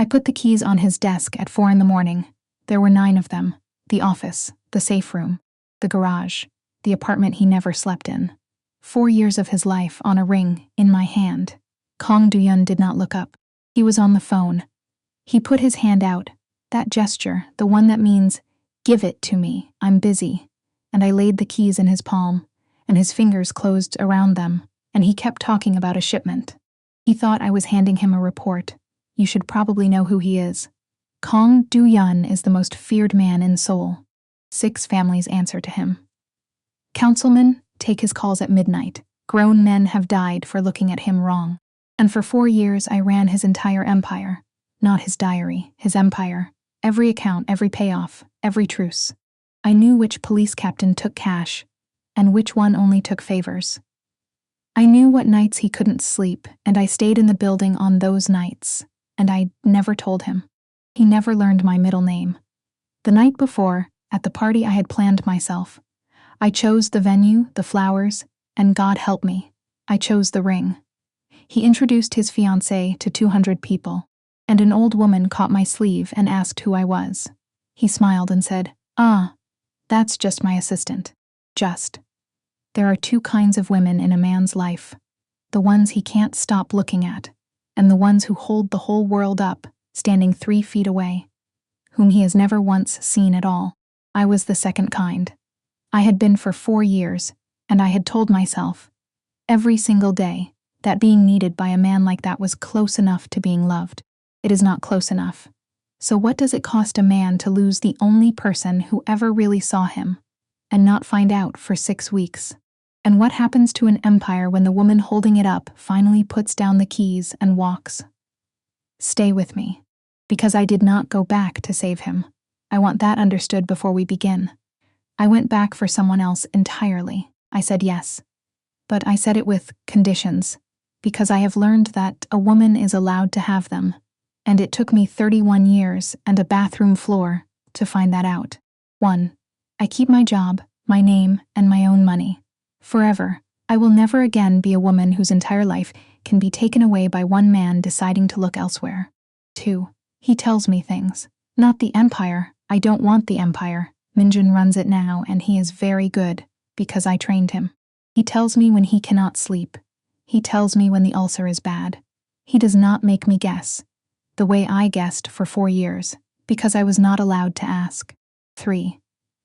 I put the keys on his desk at 4 in the morning. There were 9 of them: the office, the safe room, the garage, the apartment he never slept in. 4 years of his life on a ring in my hand. Kang Do-yeon did not look up. He was on the phone. He put his hand out, that gesture, the one that means, "Give it to me, I'm busy." And I laid the keys in his palm, and his fingers closed around them, and he kept talking about a shipment. He thought I was handing him a report. You should probably know who he is. Kang Do-yeon is the most feared man in Seoul. 6 families answer to him. Councilmen take his calls at midnight. Grown men have died for looking at him wrong. And for 4 years I ran his entire empire. Not his diary, his empire. Every account, every payoff, every truce. I knew which police captain took cash, and which one only took favors. I knew what nights he couldn't sleep, and I stayed in the building on those nights, and I never told him. He never learned my middle name. The night before, at the party I had planned myself, I chose the venue, the flowers, and God help me, I chose the ring. He introduced his fiancée to 200 people, and an old woman caught my sleeve and asked who I was. He smiled and said, "Ah, that's just my assistant." Just. There are 2 kinds of women in a man's life: the ones he can't stop looking at, and the ones who hold the whole world up, standing 3 feet away, whom he has never once seen at all. I was the second kind. I had been for 4 years, and I had told myself, every single day, that being needed by a man like that was close enough to being loved. It is not close enough. So what does it cost a man to lose the only person who ever really saw him, and not find out for 6 weeks? And what happens to an empire when the woman holding it up finally puts down the keys and walks? Stay with me, because I did not go back to save him. I want that understood before we begin. I went back for someone else entirely. I said yes. But I said it with conditions, because I have learned that a woman is allowed to have them, and it took me 31 years and a bathroom floor to find that out. 1. I keep my job, my name, and my own money. Forever. I will never again be a woman whose entire life can be taken away by one man deciding to look elsewhere. 2. He tells me things. Not the empire. I don't want the empire. Minjun runs it now, and he is very good, because I trained him. He tells me when he cannot sleep. He tells me when the ulcer is bad. He does not make me guess, the way I guessed for 4 years, because I was not allowed to ask. 3.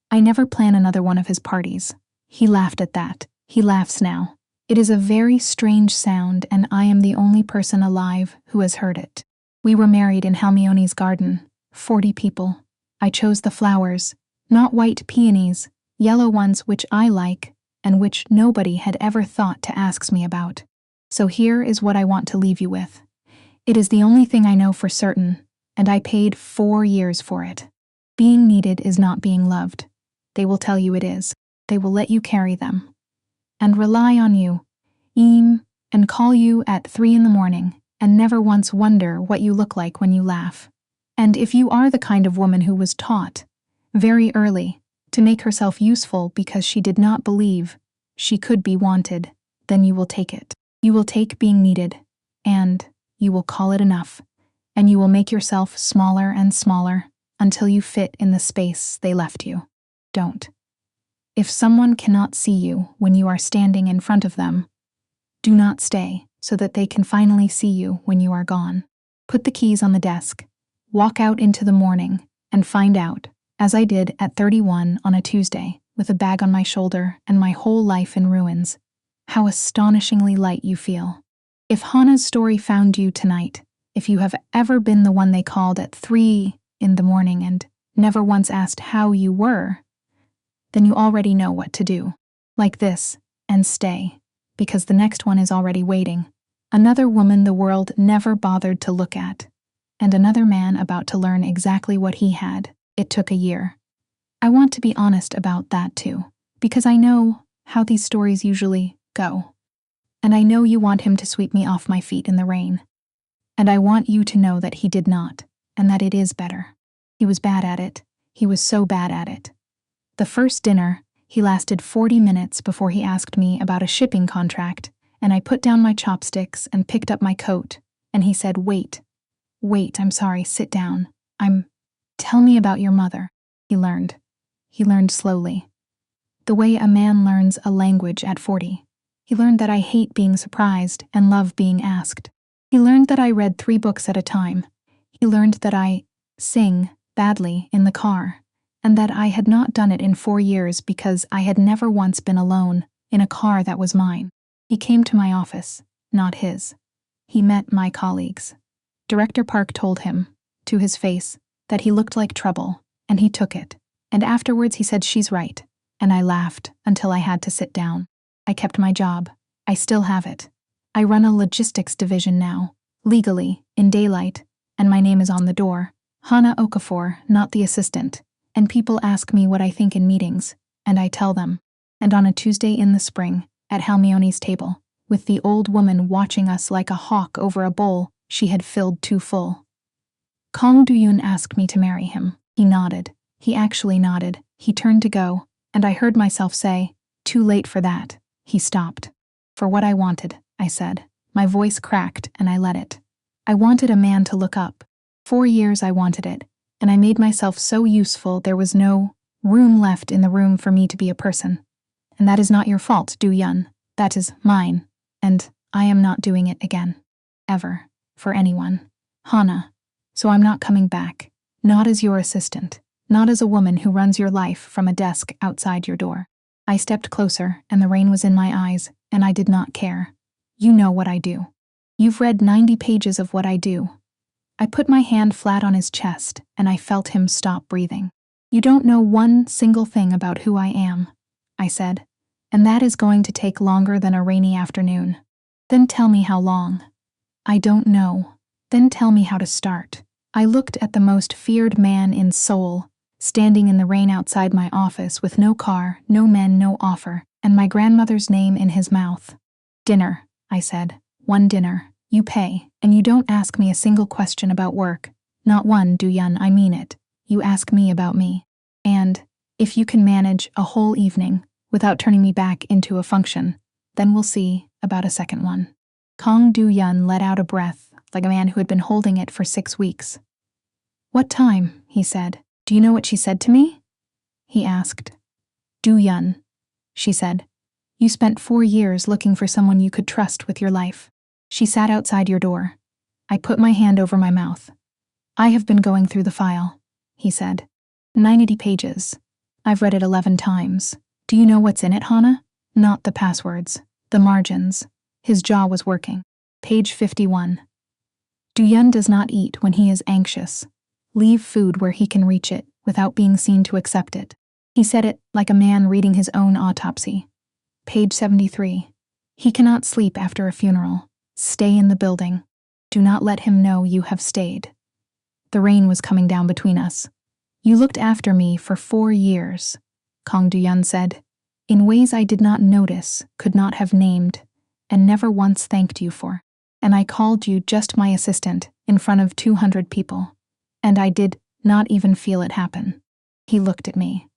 I never plan another one of his parties. He laughed at that. He laughs now. It is a very strange sound, and I am the only person alive who has heard it. We were married in Halmioni's garden, 40 people. I chose the flowers, not white peonies, yellow ones which I like, and which nobody had ever thought to ask me about. So here is what I want to leave you with. It is the only thing I know for certain, and I paid 4 years for it. Being needed is not being loved. They will tell you it is. They will let you carry them. And rely on you, and call you at 3 in the morning, and never once wonder what you look like when you laugh. And if you are the kind of woman who was taught, very early, to make herself useful because she did not believe she could be wanted, then you will take it. You will take being needed, and you will call it enough, and you will make yourself smaller and smaller until you fit in the space they left you. Don't. If someone cannot see you when you are standing in front of them, do not stay so that they can finally see you when you are gone. Put the keys on the desk, walk out into the morning, and find out, as I did at 31 on a Tuesday, with a bag on my shoulder and my whole life in ruins, how astonishingly light you feel. If Hana's story found you tonight, if you have ever been the one they called at 3 in the morning and never once asked how you were, then you already know what to do. Like this, and stay, because the next one is already waiting. Another woman the world never bothered to look at, and another man about to learn exactly what he had. It took a year. I want to be honest about that too, because I know how these stories usually go. And I know you want him to sweep me off my feet in the rain. And I want you to know that he did not, and that it is better. He was bad at it. He was so bad at it. The first dinner, he lasted 40 minutes before he asked me about a shipping contract, and I put down my chopsticks and picked up my coat, and he said, "Wait. Wait, I'm sorry, sit down. Tell me about your mother. He learned. He learned slowly. The way a man learns a language at 40. He learned that I hate being surprised and love being asked. He learned that I read 3 books at a time. He learned that I sing badly in the car, and that I had not done it in 4 years because I had never once been alone in a car that was mine. He came to my office, not his. He met my colleagues. Director Park told him, to his face, that he looked like trouble, and he took it. And afterwards he said, "She's right," and I laughed until I had to sit down. I kept my job. I still have it. I run a logistics division now, legally, in daylight, and my name is on the door. Hana Okafor, not the assistant, and people ask me what I think in meetings, and I tell them. And on a Tuesday in the spring, at Halmione's table, with the old woman watching us like a hawk over a bowl she had filled too full. Kang Do-yoon asked me to marry him. He nodded. He actually nodded. He turned to go, and I heard myself say, "Too late for that." He stopped. "For what I wanted," I said. My voice cracked, and I let it. I wanted a man to look up. 4 years I wanted it, and I made myself so useful there was no room left in the room for me to be a person. And that is not your fault, Do-yoon. That is mine, and I am not doing it again. Ever. For anyone. Hana. So I'm not coming back. Not as your assistant. Not as a woman who runs your life from a desk outside your door. I stepped closer, and the rain was in my eyes, and I did not care. You know what I do. You've read 90 pages of what I do. I put my hand flat on his chest, and I felt him stop breathing. You don't know one single thing about who I am, I said, and that is going to take longer than a rainy afternoon. Then tell me how long. I don't know. Then tell me how to start. I looked at the most feared man in Seoul, standing in the rain outside my office with no car, no men, no offer, and my grandmother's name in his mouth. Dinner, I said. 1 dinner. You pay, and you don't ask me a single question about work. Not one, Do-yoon, I mean it. You ask me about me. And, if you can manage a whole evening without turning me back into a function, then we'll see about a second one. Kang Do-yoon let out a breath, like a man who had been holding it for 6 weeks. What time? He said. Do you know what she said to me? He asked. Do-yoon, she said. You spent 4 years looking for someone you could trust with your life. She sat outside your door. I put my hand over my mouth. I have been going through the file, he said. 90 pages. I've read it 11 times. Do you know what's in it, Hana? Not the passwords. The margins. His jaw was working. Page 51. Do-yoon does not eat when he is anxious. Leave food where he can reach it without being seen to accept it. He said it like a man reading his own autopsy. Page 73. He cannot sleep after a funeral. Stay in the building. Do not let him know you have stayed. The rain was coming down between us. You looked after me for 4 years, Kang Do-yoon said, in ways I did not notice, could not have named, and never once thanked you for. And I called you just my assistant in front of 200 people. And I did not even feel it happen. He looked at me.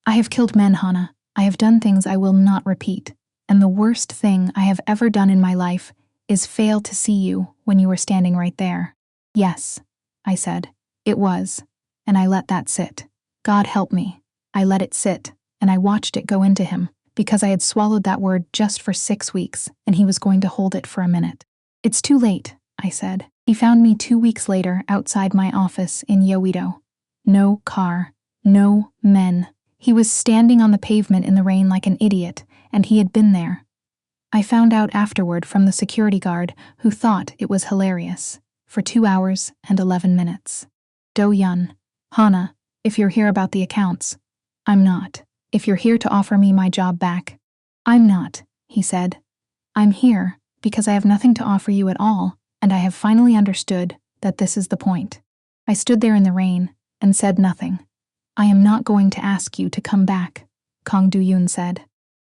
I have killed men, Hana. I have done things I will not repeat. And the worst thing I have ever done in my life is fail to see you when you were standing right there. Yes, I said. It was. And I let that sit. God help me. I let it sit, and I watched it go into him, because I had swallowed that word just for 6 weeks, and he was going to hold it for a minute. It's too late, I said. He found me 2 weeks later outside my office in Yoido. No car, no men. He was standing on the pavement in the rain like an idiot, and he had been there. I found out afterward from the security guard, who thought it was hilarious, for 2 hours and 11 minutes. Do-yoon, Hana, if you're here about the accounts. I'm not. If you're here to offer me my job back. I'm not, he said. I'm here because I have nothing to offer you at all, and I have finally understood that this is the point. I stood there in the rain and said nothing. I am not going to ask you to come back, Kang Do-yoon said.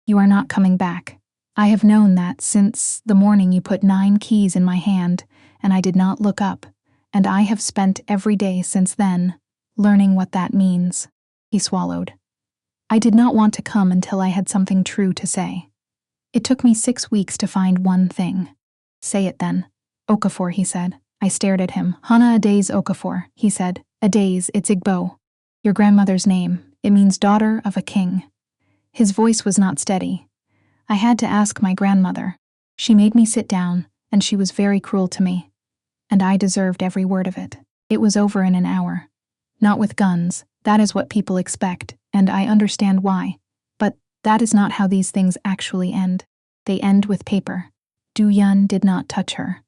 You are not coming back. I have known that since the morning you put 9 keys in my hand, and I did not look up, and I have spent every day since then learning what that means. He swallowed. I did not want to come until I had something true to say. It took me 6 weeks to find one thing. Say it then, Okafor, he said. I stared at him. Hana Okafor, he said. Adaze, it's Igbo. Your grandmother's name. It means daughter of a king. His voice was not steady. I had to ask my grandmother. She made me sit down, and she was very cruel to me. And I deserved every word of it. It was over in an hour. Not with guns, that is what people expect, and I understand why. But that is not how these things actually end. They end with paper. Do-yeon did not touch her.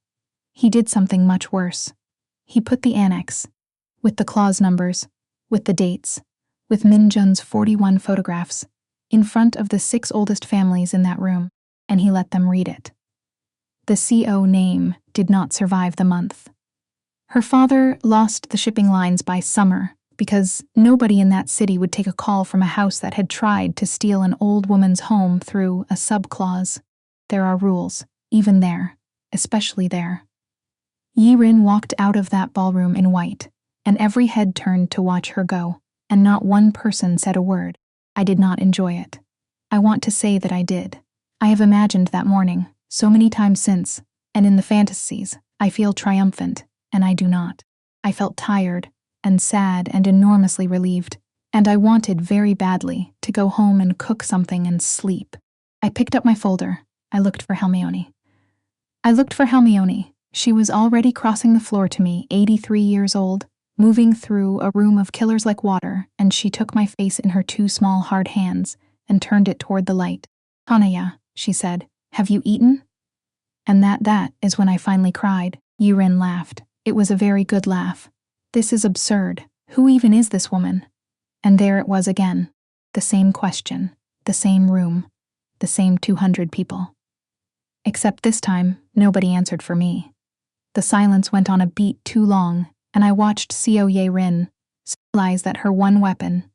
He did something much worse. He put the annex, with the clause numbers, with the dates, with Min-jun's 41 photographs, in front of the 6 oldest families in that room, and he let them read it. The CO name did not survive the month. Her father lost the shipping lines by summer because nobody in that city would take a call from a house that had tried to steal an old woman's home through a subclause. There are rules, even there, especially there. Yi-rin walked out of that ballroom in white, and every head turned to watch her go, and not one person said a word. I did not enjoy it. I want to say that I did. I have imagined that morning, so many times since, and in the fantasies, I feel triumphant, and I do not. I felt tired, and sad, and enormously relieved, and I wanted very badly to go home and cook something and sleep. I picked up my folder. I looked for Hermione. She was already crossing the floor to me, 83 years old, moving through a room of killers like water, and she took my face in her 2 small hard hands and turned it toward the light. Hanaya, she said, have you eaten? And that is when I finally cried. Yi-rin laughed. It was a very good laugh. This is absurd. Who even is this woman? And there it was again. The same question, the same room, the same 200 people. Except this time, nobody answered for me. The silence went on a beat too long, and I watched Seo Ye-rin realize that her one weapon,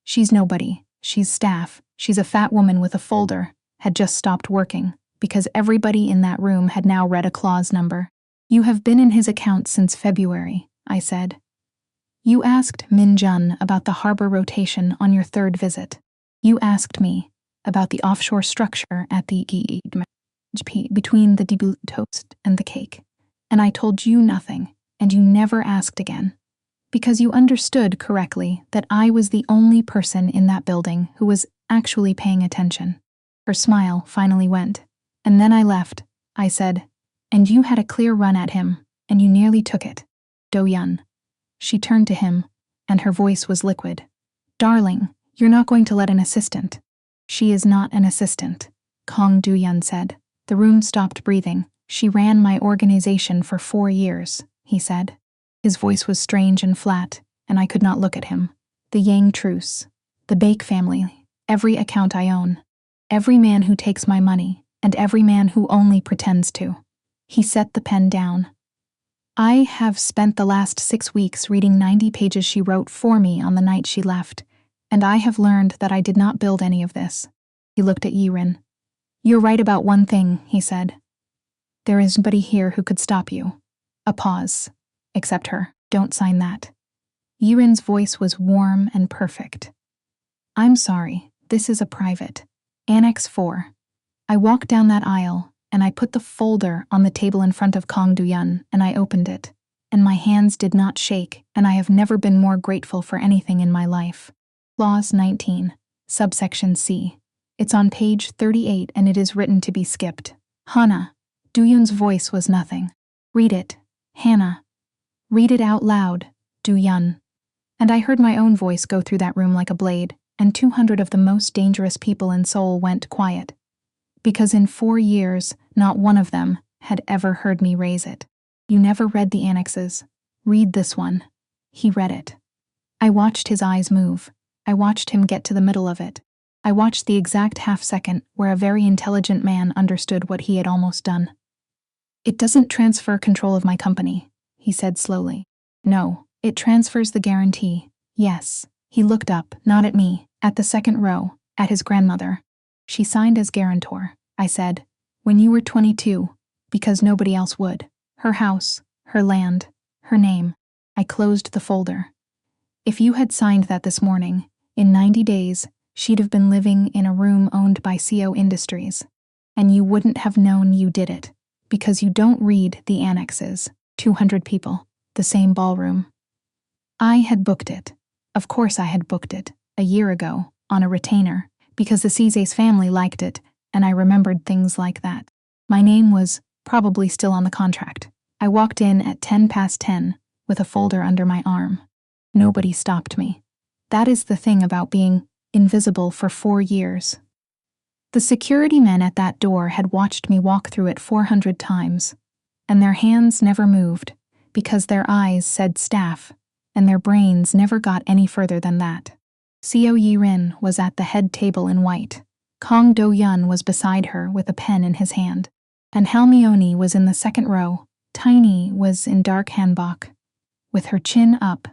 she's nobody, she's staff, she's a fat woman with a folder, had just stopped working, because everybody in that room had now read a clause number. You have been in his account since February, I said. You asked Min-jun about the harbor rotation on your 3rd visit. You asked me about the offshore structure at the between the debut toast and the cake. And I told you nothing, and you never asked again. Because you understood correctly that I was the only person in that building who was actually paying attention. Her smile finally went. And then I left, I said. And you had a clear run at him, and you nearly took it. Do-yeon. She turned to him, and her voice was liquid. Darling, you're not going to let an assistant. She is not an assistant, Kong Do-yeon said. The room stopped breathing. She ran my organization for 4 years, he said. His voice was strange and flat, and I could not look at him. The Yang truce, the Bake family, every account I own, every man who takes my money, and every man who only pretends to. He set the pen down. I have spent the last 6 weeks reading 90 pages she wrote for me on the night she left, and I have learned that I did not build any of this. He looked at Yi-rin. You're right about one thing, he said. There is nobody here who could stop you. A pause. Except her. Don't sign that. Yi-rin's voice was warm and perfect. I'm sorry. This is a private. Annex 4. I walked down that aisle, and I put the folder on the table in front of Kong Do-yeon, and I opened it. And my hands did not shake, and I have never been more grateful for anything in my life. Clause 19. Subsection C. It's on page 38, and it is written to be skipped. Hana. Do-yeon's voice was nothing. Read it, Hana. Read it out loud, Do-yeon. And I heard my own voice go through that room like a blade, and 200 of the most dangerous people in Seoul went quiet. Because in 4 years, not one of them had ever heard me raise it. You never read the annexes. Read this one. He read it. I watched his eyes move. I watched him get to the middle of it. I watched the exact half-second where a very intelligent man understood what he had almost done. It doesn't transfer control of my company, he said slowly. No, it transfers the guarantee. Yes. He looked up, not at me, at the 2nd row, at his grandmother. She signed as guarantor, I said, when you were 22, because nobody else would. Her house, her land, her name. I closed the folder. If you had signed that this morning, in 90 days, she'd have been living in a room owned by CO Industries. And you wouldn't have known you did it, because you don't read the annexes. 200 people, the same ballroom. I had booked it. Of course I had booked it, a year ago, on a retainer, because the Cise's family liked it, and I remembered things like that. My name was probably still on the contract. I walked in at 10 past 10, with a folder under my arm. Nobody stopped me. That is the thing about being invisible for 4 years. The security men at that door had watched me walk through it 400 times, and their hands never moved, because their eyes said staff, and their brains never got any further than that. Seo Yi-rin was at the head table in white. Kang Do-yun was beside her with a pen in his hand, and Halmione was in the second row. Tiny was in dark hanbok, with her chin up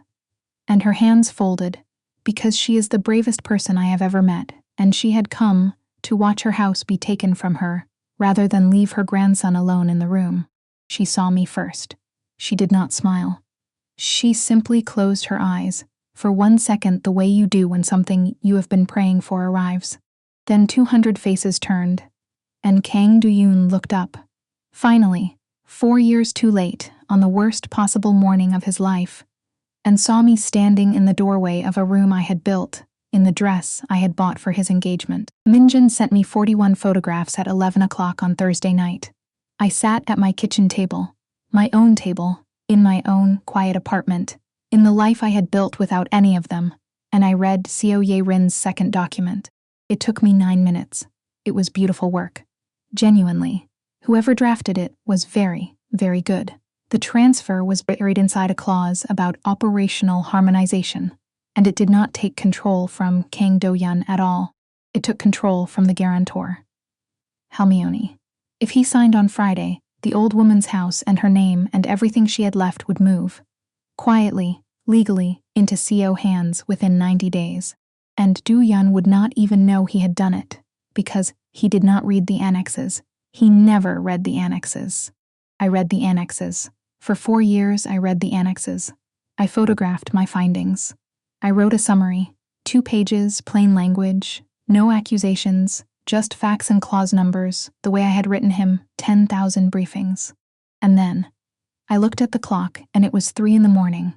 and her hands folded, because she is the bravest person I have ever met, and she had come to watch her house be taken from her, rather than leave her grandson alone in the room. She saw me first. She did not smile. She simply closed her eyes, for 1 second, the way you do when something you have been praying for arrives. Then 200 faces turned, and Kang Do-yoon looked up. Finally, 4 years too late, on the worst possible morning of his life, and saw me standing in the doorway of a room I had built, in the dress I had bought for his engagement. Minjun sent me 41 photographs at 11 o'clock on Thursday night. I sat at my kitchen table, my own table, in my own quiet apartment, in the life I had built without any of them, and I read Seo Ye-rin's second document. It took me 9 minutes. It was beautiful work. Genuinely. Whoever drafted it was very, very good. The transfer was buried inside a clause about operational harmonization, and it did not take control from Kang Do-yun at all. It took control from the guarantor, Halmione. If he signed on Friday, the old woman's house and her name and everything she had left would move, quietly, legally, into Seo hands within 90 days. And Do-yun would not even know he had done it, because he did not read the annexes. He never read the annexes. I read the annexes. For 4 years I read the annexes. I photographed my findings. I wrote a summary, 2 pages, plain language, no accusations, just facts and clause numbers, the way I had written him 10,000 briefings. And then, I looked at the clock and it was 3 in the morning,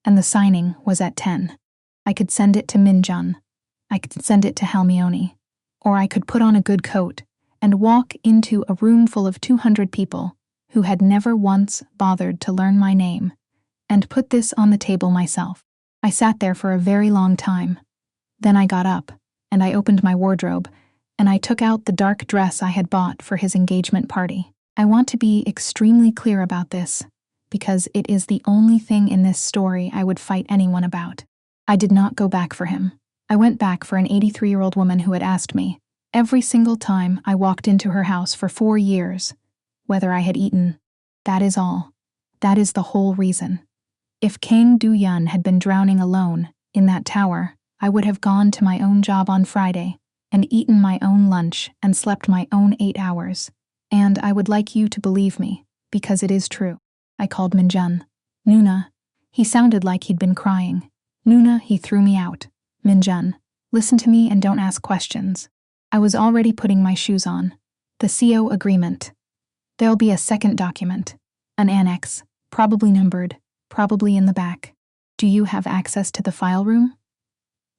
and the signing was at 10. I could send it to Minjun. I could send it to Halmione. Or I could put on a good coat and walk into a room full of 200 people who had never once bothered to learn my name, and put this on the table myself. I sat there for a very long time. Then I got up, and I opened my wardrobe, and I took out the dark dress I had bought for his engagement party. I want to be extremely clear about this, because it is the only thing in this story I would fight anyone about. I did not go back for him. I went back for an 83-year-old woman who had asked me, every single time I walked into her house for 4 years, whether I had eaten. That is all. That is the whole reason. If Kang Do-yun had been drowning alone in that tower, I would have gone to my own job on Friday and eaten my own lunch and slept my own 8 hours. And I would like you to believe me, because it is true. I called Minjun. Nuna. He sounded like he'd been crying. Nuna, he threw me out. Minjun, listen to me and don't ask questions. I was already putting my shoes on. The CO agreement. There'll be a second document. An annex, probably numbered, probably in the back. Do you have access to the file room?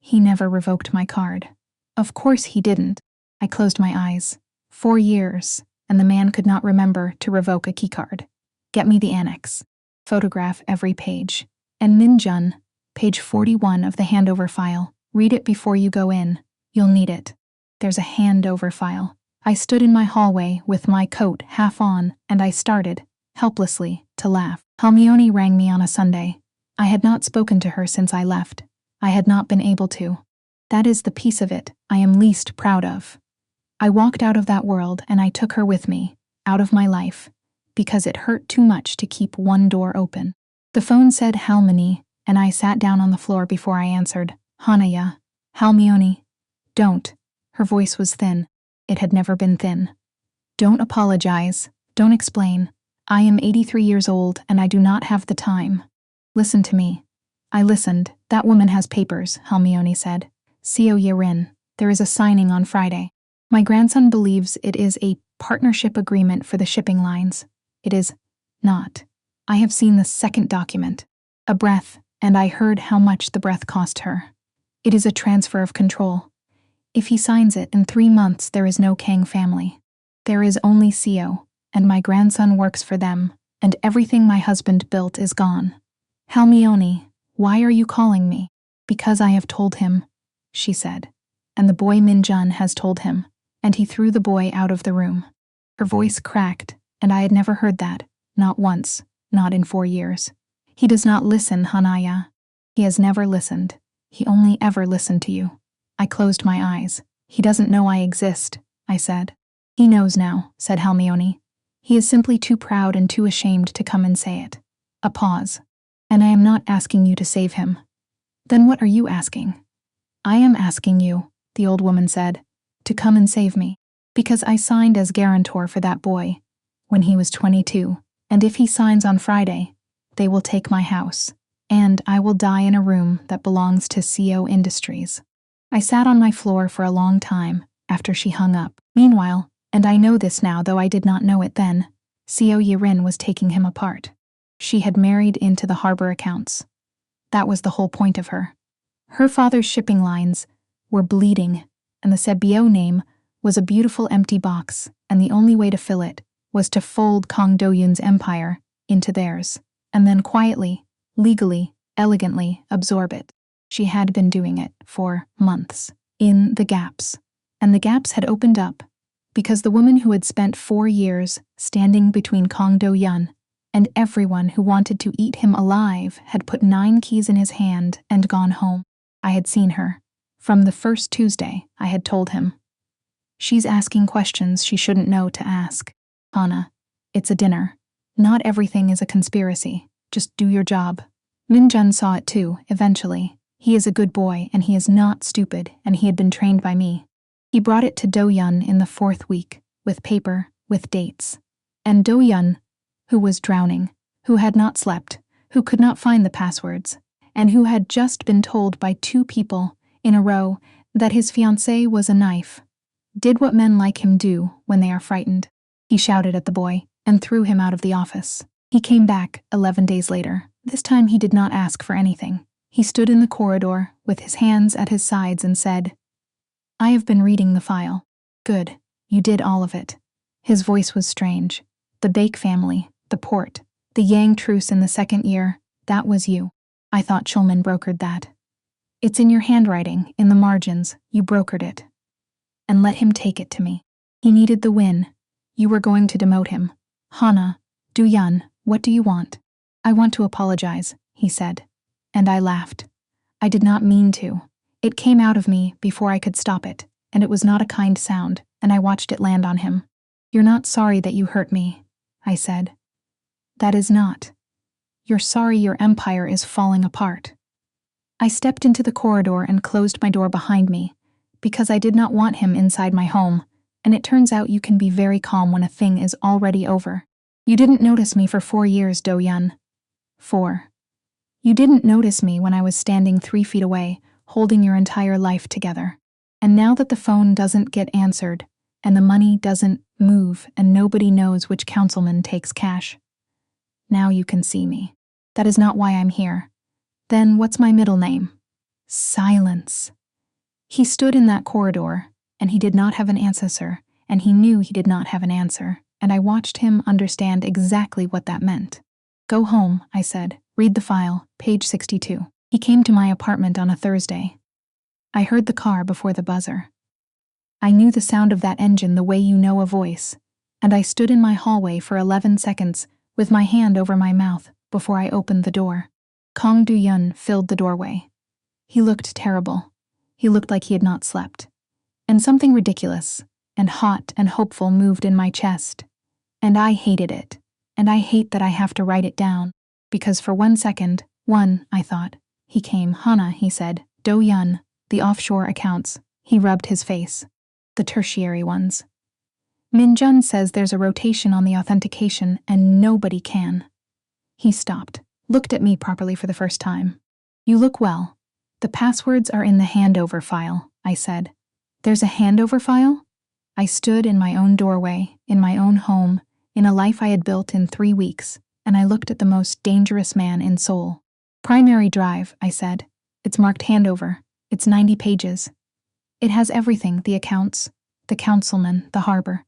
He never revoked my card. Of course he didn't. I closed my eyes. 4 years, and the man could not remember to revoke a keycard. Get me the annex. Photograph every page. And Minjun, page 41 of the handover file. Read it before you go in. You'll need it. There's a handover file. I stood in my hallway with my coat half on, and I started, helplessly, to laugh. Halmione rang me on a Sunday. I had not spoken to her since I left. I had not been able to. That is the piece of it I am least proud of. I walked out of that world and I took her with me, out of my life, because it hurt too much to keep one door open. The phone said Halmione, and I sat down on the floor before I answered. Hanaya. Halmione. Don't. Her voice was thin. It had never been thin. Don't apologize. Don't explain. I am 83 years old and I do not have the time. Listen to me. I listened. That woman has papers, Halmione said. Seo Ye-rin. There is a signing on Friday. My grandson believes it is a partnership agreement for the shipping lines. It is not. I have seen the second document. A breath, and I heard how much the breath cost her. It is a transfer of control. If he signs it, in 3 months there is no Kang family. There is only Seo, and my grandson works for them, and everything my husband built is gone. Halmione, why are you calling me? Because I have told him, she said. And the boy Minjun has told him, and he threw the boy out of the room. Her voice cracked, and I had never heard that, not once, not in 4 years. He does not listen, Hanaya. He has never listened. He only ever listened to you. I closed my eyes. He doesn't know I exist, I said. He knows now, said Halmione. He is simply too proud and too ashamed to come and say it. A pause. And I am not asking you to save him. Then what are you asking? I am asking you, the old woman said, to come and save me, because I signed as guarantor for that boy when he was 22, and if he signs on Friday, they will take my house, and I will die in a room that belongs to CO Industries. I sat on my floor for a long time after she hung up. Meanwhile, and I know this now though I did not know it then, CO Yirin was taking him apart. She had married into the harbor accounts. That was the whole point of her. Her father's shipping lines were bleeding, and the Sebio name was a beautiful empty box, and the only way to fill it was to fold Kang Do-yoon's empire into theirs, and then quietly, legally, elegantly absorb it. She had been doing it for months, in the gaps, and the gaps had opened up because the woman who had spent 4 years standing between Kang Do-yeon and everyone who wanted to eat him alive had put 9 keys in his hand and gone home. I had seen her. From the first Tuesday, I had told him. She's asking questions she shouldn't know to ask. Hana, it's a dinner. Not everything is a conspiracy. Just do your job. Minjun saw it too, eventually. He is a good boy, and he is not stupid, and he had been trained by me. He brought it to Do-yeon in the 4th week, with paper, with dates. And Do-yeon, who was drowning, who had not slept, who could not find the passwords, and who had just been told by 2 people in a row that his fiancée was a knife, did what men like him do when they are frightened. He shouted at the boy and threw him out of the office. He came back 11 days later. This time he did not ask for anything. He stood in the corridor with his hands at his sides and said, I have been reading the file. Good, you did all of it. His voice was strange. The Baek family, the port, the Yang truce in the 2nd year, that was you. I thought Schulman brokered that. It's in your handwriting, in the margins, you brokered it. And let him take it to me. He needed the win. You were going to demote him. Hana, Do-yeon, what do you want? I want to apologize, he said. And I laughed. I did not mean to. It came out of me before I could stop it, and it was not a kind sound, and I watched it land on him. You're not sorry that you hurt me, I said. That is not. You're sorry your empire is falling apart. I stepped into the corridor and closed my door behind me, because I did not want him inside my home, and it turns out you can be very calm when a thing is already over. You didn't notice me for 4 years, Do-yeon. 4. You didn't notice me when I was standing 3 feet away, holding your entire life together. And now that the phone doesn't get answered, and the money doesn't move, and nobody knows which councilman takes cash, now you can see me. That is not why I'm here. Then what's my middle name? Silence. He stood in that corridor, and he did not have an answer, and he knew he did not have an answer, and I watched him understand exactly what that meant. Go home, I said. Read the file, page 62. He came to my apartment on a Thursday. I heard the car before the buzzer. I knew the sound of that engine the way you know a voice, and I stood in my hallway for 11 seconds with my hand over my mouth before I opened the door. Kang Do-yeon filled the doorway. He looked terrible. He looked like he had not slept. And something ridiculous and hot and hopeful moved in my chest. And I hated it. And I hate that I have to write it down. Because for 1 second, I thought. He came. Hana, he said. Do-yeon, the offshore accounts. He rubbed his face. The tertiary ones. Minjun says there's a rotation on the authentication and nobody can. He stopped, looked at me properly for the first time. You look well. The passwords are in the handover file, I said. There's a handover file? I stood in my own doorway, in my own home, in a life I had built in 3 weeks, and I looked at the most dangerous man in Seoul. Primary drive, I said. It's marked handover. It's 90 pages. It has everything, the accounts, the councilman, the harbor,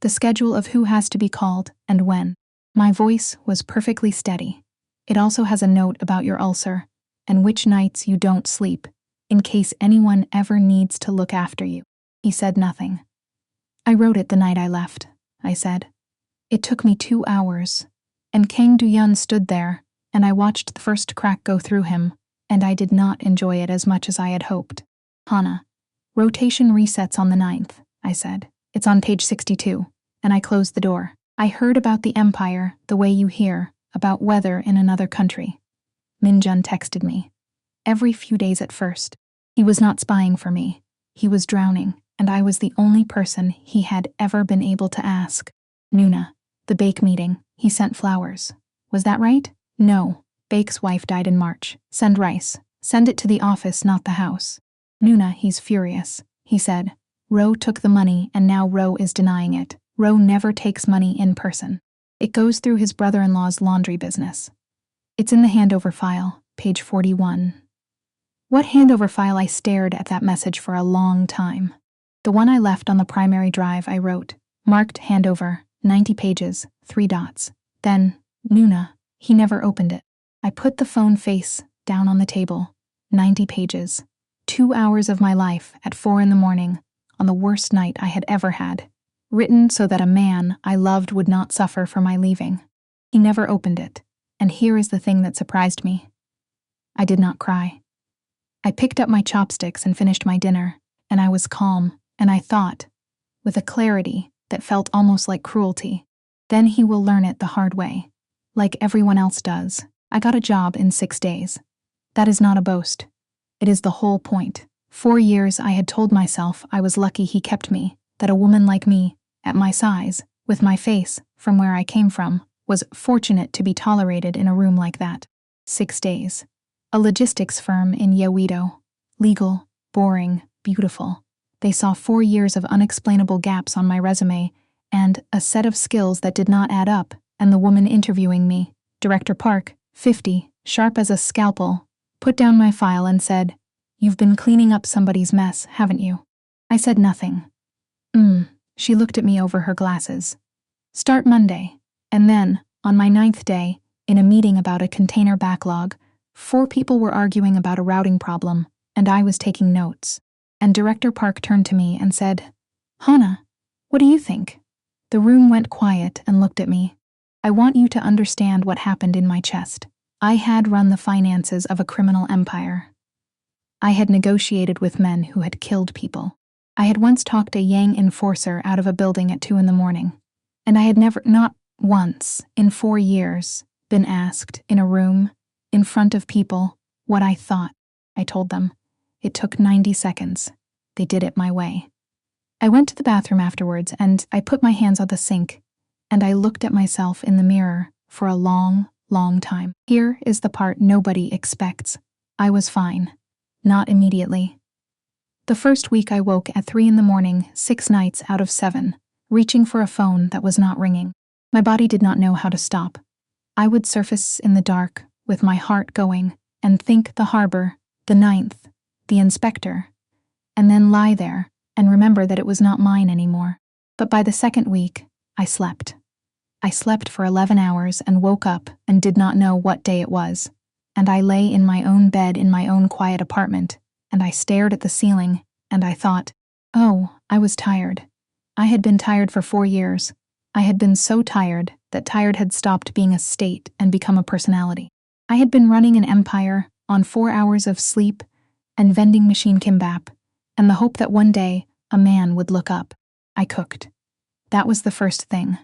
the schedule of who has to be called and when. My voice was perfectly steady. It also has a note about your ulcer and which nights you don't sleep, in case anyone ever needs to look after you. He said nothing. I wrote it the night I left, I said. It took me 2 hours, and Kang Du-yeon stood there, and I watched the first crack go through him, and I did not enjoy it as much as I had hoped. Hana, rotation resets on the 9th, I said. It's on page 62, and I closed the door. I heard about the empire the way you hear about weather in another country. Minjun texted me. Every few days at first. He was not spying for me. He was drowning, and I was the only person he had ever been able to ask. Nuna, the Bake meeting, he sent flowers. Was that right? No. Bake's wife died in March. Send rice. Send it to the office, not the house. Nuna, he's furious. He said. Ro took the money and now Ro is denying it. Ro never takes money in person. It goes through his brother-in-law's laundry business. It's in the handover file, page 41. What handover file? I stared at that message for a long time. The one I left on the primary drive, I wrote. Marked handover, 90 pages, 3 dots. Then, Nuna, he never opened it. I put the phone face down on the table. 90 pages. 2 hours of my life at 4 in the morning, on the worst night I had ever had. Written so that a man I loved would not suffer for my leaving. He never opened it, and here is the thing that surprised me. I did not cry. I picked up my chopsticks and finished my dinner, and I was calm, and I thought, with a clarity that felt almost like cruelty, then he will learn it the hard way, like everyone else does. I got a job in 6 days. That is not a boast. It is the whole point. 4 years I had told myself I was lucky he kept me, that a woman like me, at my size, with my face, from where I came from, was fortunate to be tolerated in a room like that. 6 days. A logistics firm in Yeouido. Legal, boring, beautiful. They saw 4 years of unexplainable gaps on my resume, and a set of skills that did not add up, and the woman interviewing me, Director Park, 50, sharp as a scalpel, put down my file and said, "You've been cleaning up somebody's mess, haven't you?" I said nothing. She looked at me over her glasses. Start Monday. And then, on my 9th day, in a meeting about a container backlog, 4 people were arguing about a routing problem, and I was taking notes. And Director Park turned to me and said, "Hana, what do you think?" The room went quiet and looked at me. I want you to understand what happened in my chest. I had run the finances of a criminal empire. I had negotiated with men who had killed people. I had once talked a Yang enforcer out of a building at 2 in the morning. And I had never, not once, in 4 years, been asked, in a room, in front of people, what I thought. I told them. It took 90 seconds. They did it my way. I went to the bathroom afterwards, and I put my hands on the sink, and I looked at myself in the mirror for a long, long time. Here is the part nobody expects. I was fine. Not immediately. The first week I woke at 3 in the morning, 6 nights out of 7, reaching for a phone that was not ringing. My body did not know how to stop. I would surface in the dark, with my heart going, and think the harbor, the 9th, the inspector, and then lie there and remember that it was not mine anymore. But by the 2nd week, I slept. I slept for 11 hours and woke up and did not know what day it was. And I lay in my own bed in my own quiet apartment, and I stared at the ceiling, and I thought, oh, I was tired. I had been tired for 4 years. I had been so tired that tired had stopped being a state and become a personality. I had been running an empire on 4 hours of sleep and vending machine kimbap, and the hope that one day a man would look up. I cooked. That was the first thing.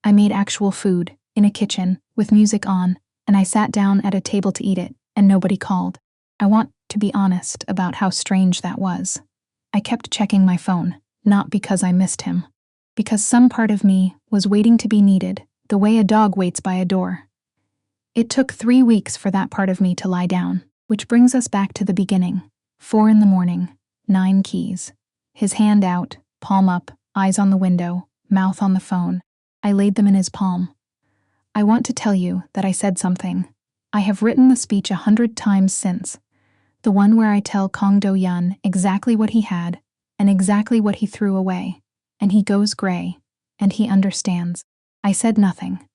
I made actual food, in a kitchen, with music on, and I sat down at a table to eat it, and nobody called. I want to be honest about how strange that was. I kept checking my phone, not because I missed him, because some part of me was waiting to be needed, the way a dog waits by a door. It took 3 weeks for that part of me to lie down, which brings us back to the beginning. 4 in the morning, 9 keys. His hand out, palm up, eyes on the window, mouth on the phone. I laid them in his palm. I want to tell you that I said something. I have written the speech 100 times since. The one where I tell Kang Do-yeon exactly what he had and exactly what he threw away. And he goes gray, and he understands. I said nothing.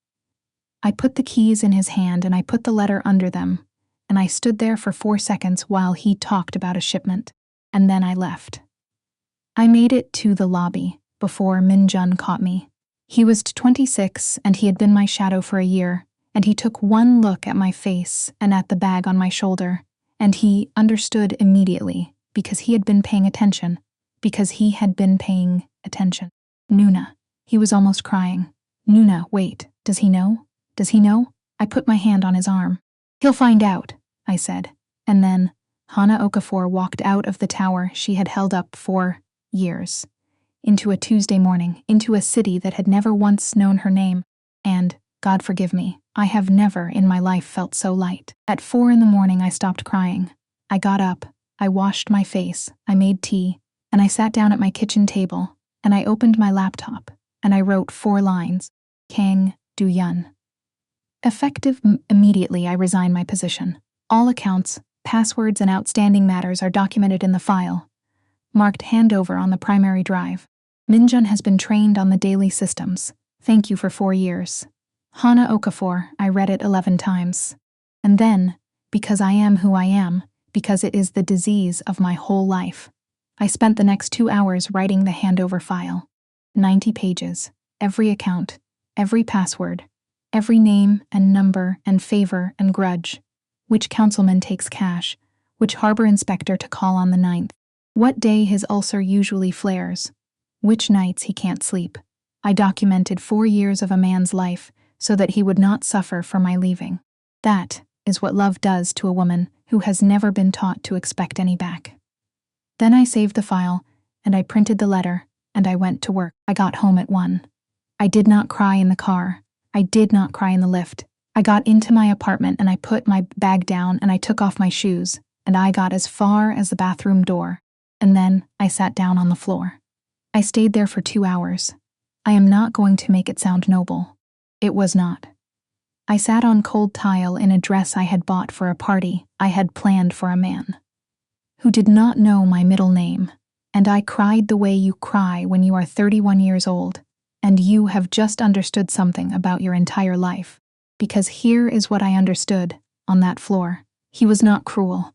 I put the keys in his hand and I put the letter under them, and I stood there for 4 seconds while he talked about a shipment, and then I left. I made it to the lobby before Min-jun caught me. He was 26 and he had been my shadow for a year, and he took one look at my face and at the bag on my shoulder, and he understood immediately because he had been paying attention. Nuna. He was almost crying. Nuna, wait, does he know? Does he know? I put my hand on his arm. He'll find out, I said. And then Hana Okafor walked out of the tower she had held up for years, into a Tuesday morning, into a city that had never once known her name, and, God forgive me, I have never in my life felt so light. At 4 a.m. I stopped crying. I got up, I washed my face, I made tea, and I sat down at my kitchen table, and I opened my laptop, and I wrote 4 lines. Kang Do-yeon. Effective immediately, I resign my position. All accounts, passwords, and outstanding matters are documented in the file, marked handover on the primary drive. Min-jun has been trained on the daily systems. Thank you for 4 years. Hana Okafor, I read it 11 times. And then, because I am who I am, because it is the disease of my whole life, I spent the next 2 hours writing the handover file. 90 pages, every account, every password, every name and number and favor and grudge, which councilman takes cash, which harbor inspector to call on the 9th, what day his ulcer usually flares, which nights he can't sleep. I documented 4 years of a man's life so that he would not suffer for my leaving. That is what love does to a woman who has never been taught to expect any back. Then I saved the file, and I printed the letter, and I went to work. I got home at 1. I did not cry in the car. I did not cry in the lift. I got into my apartment and I put my bag down and I took off my shoes, and I got as far as the bathroom door, and then I sat down on the floor. I stayed there for 2 hours. I am not going to make it sound noble. It was not. I sat on cold tile in a dress I had bought for a party I had planned for a man who did not know my middle name, and I cried the way you cry when you are 31 years old, and you have just understood something about your entire life. Because here is what I understood on that floor. He was not cruel.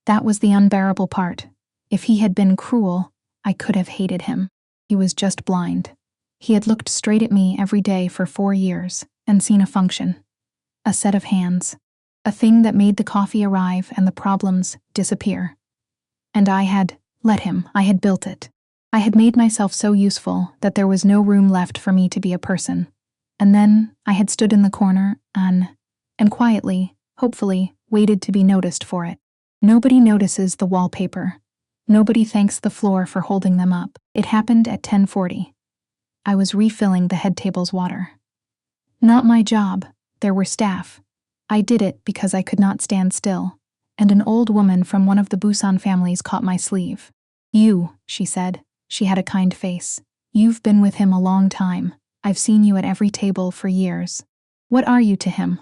That was the unbearable part. If he had been cruel, I could have hated him. He was just blind. He had looked straight at me every day for 4 years and seen a function, a set of hands, a thing that made the coffee arrive and the problems disappear. And I had let him. I had built it. I had made myself so useful that there was no room left for me to be a person. And then I had stood in the corner and quietly, hopefully, waited to be noticed for it. Nobody notices the wallpaper. Nobody thanks the floor for holding them up. It happened at 10:40. I was refilling the head table's water. Not my job. There were staff. I did it because I could not stand still, and an old woman from one of the Busan families caught my sleeve. You, she said. She had a kind face. You've been with him a long time. I've seen you at every table for years. What are you to him?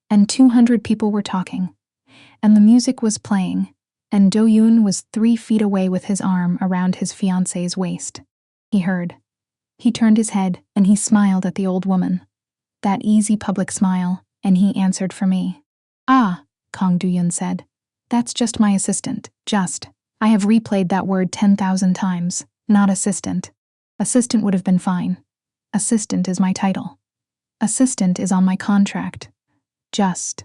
And 200 people were talking, and the music was playing, and Do-yeon was 3 feet away with his arm around his fiancée's waist. He heard. He turned his head, and he smiled at the old woman. That easy public smile, and he answered for me. Ah, Kang Do-yeon said. That's just my assistant, just. I have replayed that word 10,000 times, not assistant. Assistant would have been fine. Assistant is my title. Assistant is on my contract. Just.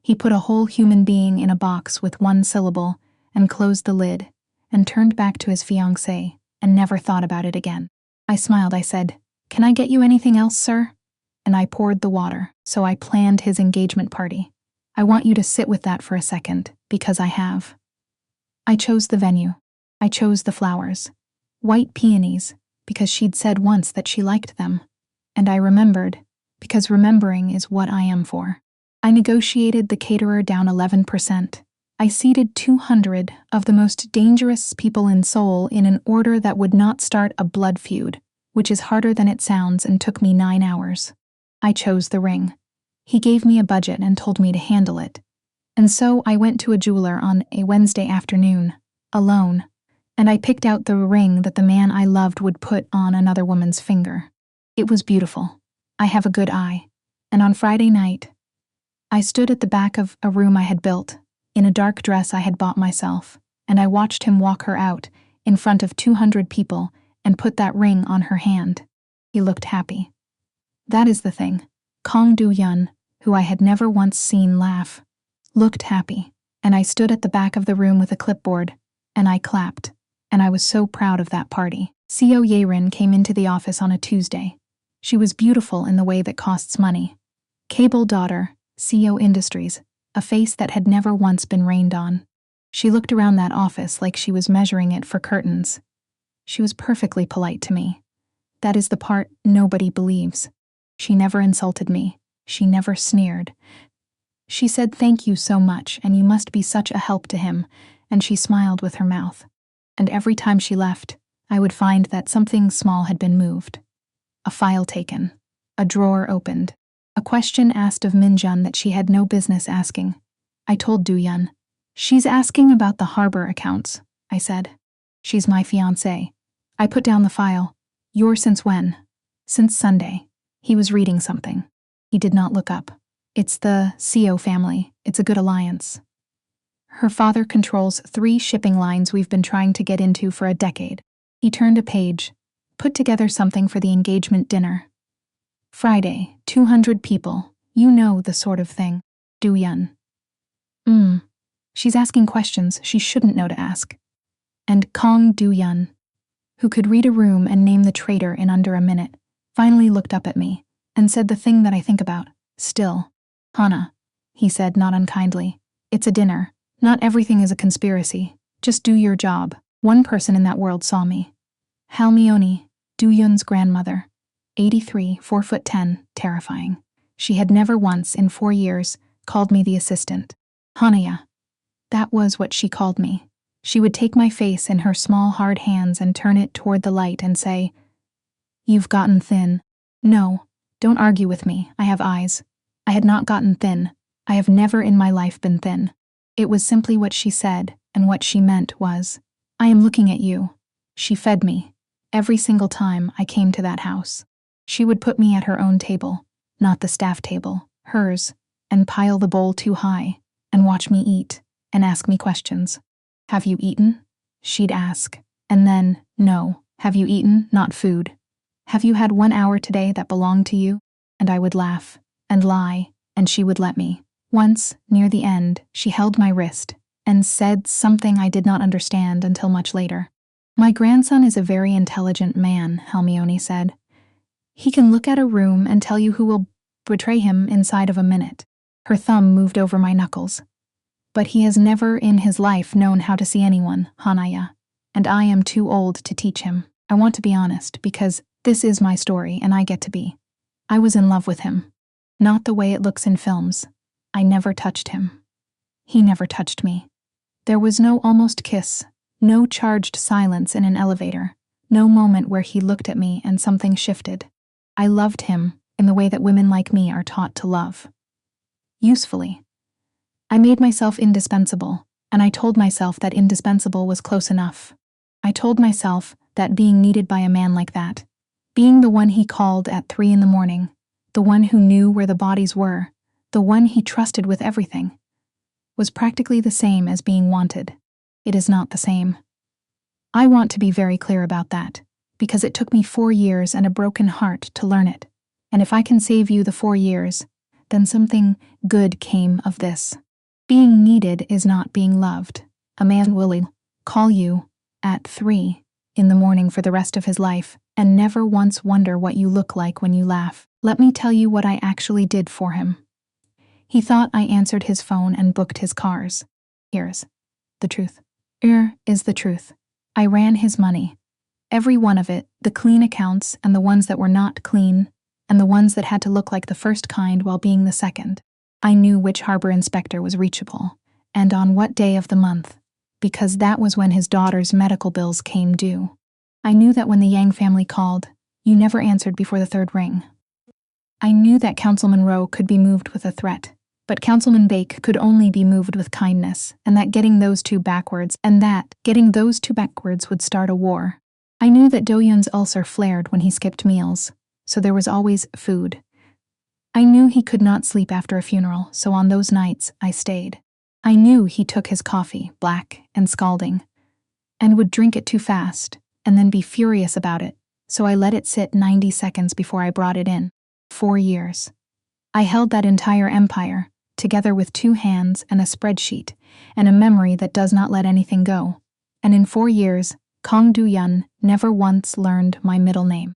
He put a whole human being in a box with 1 syllable and closed the lid and turned back to his fiancée and never thought about it again. I smiled. I said, "Can I get you anything else, sir?" And I poured the water, so I planned his engagement party. I want you to sit with that for a second, because I have. I chose the venue. I chose the flowers. White peonies, because she'd said once that she liked them. And I remembered, because remembering is what I am for. I negotiated the caterer down 11%. I seated 200 of the most dangerous people in Seoul in an order that would not start a blood feud, which is harder than it sounds and took me 9 hours. I chose the ring. He gave me a budget and told me to handle it. And so I went to a jeweler on a Wednesday afternoon, alone, and I picked out the ring that the man I loved would put on another woman's finger. It was beautiful. I have a good eye. And on Friday night, I stood at the back of a room I had built, in a dark dress I had bought myself, and I watched him walk her out in front of 200 people and put that ring on her hand. He looked happy. That is the thing. Kang Do-yeon, who I had never once seen laugh, looked happy, and I stood at the back of the room with a clipboard, and I clapped, and I was so proud of that party. Seo Ye-rin came into the office on a Tuesday. She was beautiful in the way that costs money. Cable daughter, Seo Industries, a face that had never once been rained on. She looked around that office like she was measuring it for curtains. She was perfectly polite to me. That is the part nobody believes. She never insulted me. She never sneered. She said thank you so much, and you must be such a help to him, and she smiled with her mouth. And every time she left, I would find that something small had been moved. A file taken. A drawer opened. A question asked of Minjun that she had no business asking. I told Do-yeon. She's asking about the harbor accounts, I said. She's my fiancée. I put down the file. You're since when? Since Sunday. He was reading something. He did not look up. It's the Seo family. It's a good alliance. Her father controls 3 shipping lines we've been trying to get into for a decade. He turned a page, put together something for the engagement dinner. Friday, 200 people. You know the sort of thing. Do-yeon. She's asking questions she shouldn't know to ask. And Kang Do-yeon, who could read a room and name the traitor in under a minute, finally looked up at me and said the thing that I think about, still. Hana, he said not unkindly, it's a dinner. Not everything is a conspiracy. Just do your job. One person in that world saw me. Halmyeoni, Do-yeon's grandmother. 83, 4'10", terrifying. She had never once, in 4 years, called me the assistant. Hanaya. That was what she called me. She would take my face in her small hard hands and turn it toward the light and say, "You've gotten thin." No, don't argue with me, I have eyes. I had not gotten thin. I have never in my life been thin. It was simply what she said, and what she meant was, I am looking at you. She fed me. Every single time I came to that house. She would put me at her own table, not the staff table, hers, and pile the bowl too high, and watch me eat, and ask me questions. Have you eaten? She'd ask, and then, no, have you eaten, not food. Have you had 1 hour today that belonged to you? And I would laugh, and lie, and she would let me. Once, near the end, she held my wrist, and said something I did not understand until much later. My grandson is a very intelligent man, Halmyeoni said. He can look at a room and tell you who will betray him inside of a minute. Her thumb moved over my knuckles. But he has never in his life known how to see anyone, Hanaya, and I am too old to teach him. I want to be honest, because this is my story and I get to be. I was in love with him. Not the way it looks in films. I never touched him. He never touched me. There was no almost kiss, no charged silence in an elevator, no moment where he looked at me and something shifted. I loved him in the way that women like me are taught to love. Usefully. I made myself indispensable, and I told myself that indispensable was close enough. I told myself that being needed by a man like that, being the one he called at 3 a.m, the one who knew where the bodies were, the one he trusted with everything, was practically the same as being wanted. It is not the same. I want to be very clear about that, because it took me 4 years and a broken heart to learn it. And if I can save you the 4 years, then something good came of this. Being needed is not being loved. A man will call you at 3 a.m. for the rest of his life and never once wonder what you look like when you laugh. Let me tell you what I actually did for him. He thought I answered his phone and booked his cars. Here's the truth. Here is the truth. I ran his money. Every one of it, the clean accounts and the ones that were not clean, and the ones that had to look like the first kind while being the second. I knew which harbor inspector was reachable, and on what day of the month, because that was when his daughter's medical bills came due. I knew that when the Yang family called, you never answered before the 3rd ring. I knew that Councilman Rowe could be moved with a threat, but Councilman Bake could only be moved with kindness, and that getting those two backwards would start a war. I knew that Do-Yun's ulcer flared when he skipped meals, so there was always food. I knew he could not sleep after a funeral, so on those nights I stayed. I knew he took his coffee, black and scalding, and would drink it too fast, and then be furious about it, so I let it sit 90 seconds before I brought it in. 4 years. I held that entire empire, together with 2 hands and a spreadsheet, and a memory that does not let anything go. And in 4 years, Kong Do-Yun never once learned my middle name.